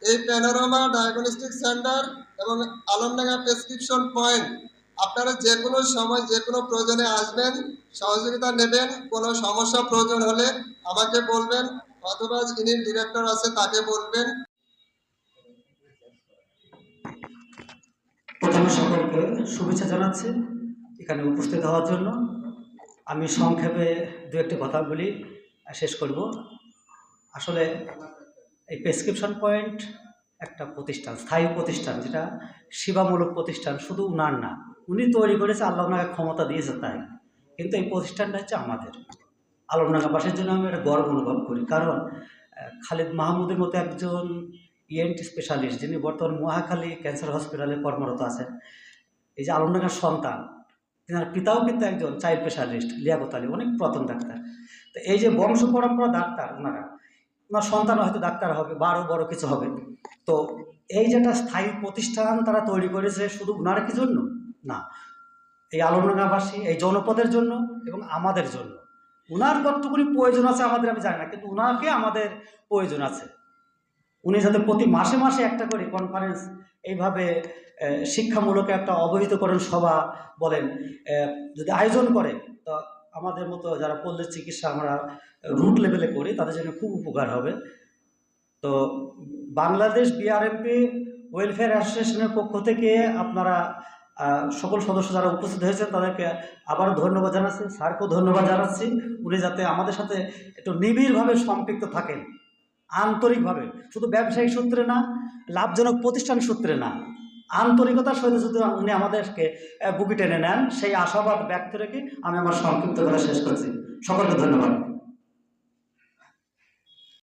এই panorama diagnostic centre এবং Alamdanga prescription point আপনারা যে কোনো সময় যে কোনো প্রয়োজনে আসবেন, সহযোগিতা নেবেন। কোনো সমস্যা প্রয়োজন হলে আমাকে বলবেন অথবা যিনি ডিরেক্টর আছে তাকে বলবেন। প্রথমে সকলকে শুভেচ্ছা জানাচ্ছি এখানে উপস্থিত হওয়ার জন্য। আমি সংক্ষেপে দু একটি কথা বলি, শেষ করব। আসলে এই প্রেসক্রিপশন পয়েন্ট একটা প্রতিষ্ঠান, স্থায়ী প্রতিষ্ঠান, যেটা সেবামূলক প্রতিষ্ঠান। শুধু উনার না, উনি তৈরি করেছে, আল্লাহ ওনাকে ক্ষমতা দিয়েছে তাই, কিন্তু এই প্রতিষ্ঠানটা হচ্ছে আমাদের আলমডাঙ্গাবাসীর জন্য। আমি একটা গর্ব অনুভব করি, কারণ খালিদ মাহমুদের মতো একজন ইএনটি স্পেশালিস্ট, যিনি বর্তমান মহাখালী ক্যান্সার হসপিটালে কর্মরত আছেন, এই যে আলমডাঙ্গার সন্তান, তেনার পিতাও কিন্তু একজন চাইল্ড স্পেশালিস্ট, লিয়াকত আলী, অনেক পুরাতন ডাক্তার। তো এই যে বংশ পরম্পরা ডাক্তার, ওনার সন্তান হয়তো ডাক্তার হবে বা আরও বড় কিছু হবে। তো এই যেটা স্থায়ী প্রতিষ্ঠান তারা তৈরি করেছে, শুধু ওনার কি জন্য না, এই আলমডাঙ্গাবাসী, এই জনপদের জন্য এবং আমাদের জন্য। উনার কতটুকুনি প্রয়োজন আছে আমাদের আমি জানি না, কিন্তু উনাকে আমাদের প্রয়োজন আছে। উনি যাতে প্রতি মাসে মাসে একটা করে কনফারেন্স এইভাবে শিক্ষামূলক একটা অবহিতকরণ সভা বলেন যদি আয়োজন করে, তো আমাদের মতো যারা পল্লী চিকিৎসা আমরা রুট লেভেলে করি তাদের জন্য খুব উপকার হবে। তো বাংলাদেশ বিআরএমপি ওয়েলফেয়ার অ্যাসোসিয়েশনের পক্ষ থেকে আপনারা সকল সদস্য যারা উপস্থিত হয়েছেন তাদেরকে আবারও ধন্যবাদ জানাচ্ছি, স্যারকেও ধন্যবাদ জানাচ্ছি। উনি যাতে আমাদের সাথে একটু নিবিড়ভাবে সম্পৃক্ত থাকেন, আন্তরিকভাবে, শুধু ব্যবসায়িক সূত্রে না, লাভজনক প্রতিষ্ঠান সূত্রে না, আন্তরিকতার সহিত যদি উনি আমাদেরকে বুকে টেনে নেন, সেই আশাবাদ ব্যক্ত রেখে আমি আমার সংক্ষিপ্ত কথা শেষ করছি। সকলকে ধন্যবাদ।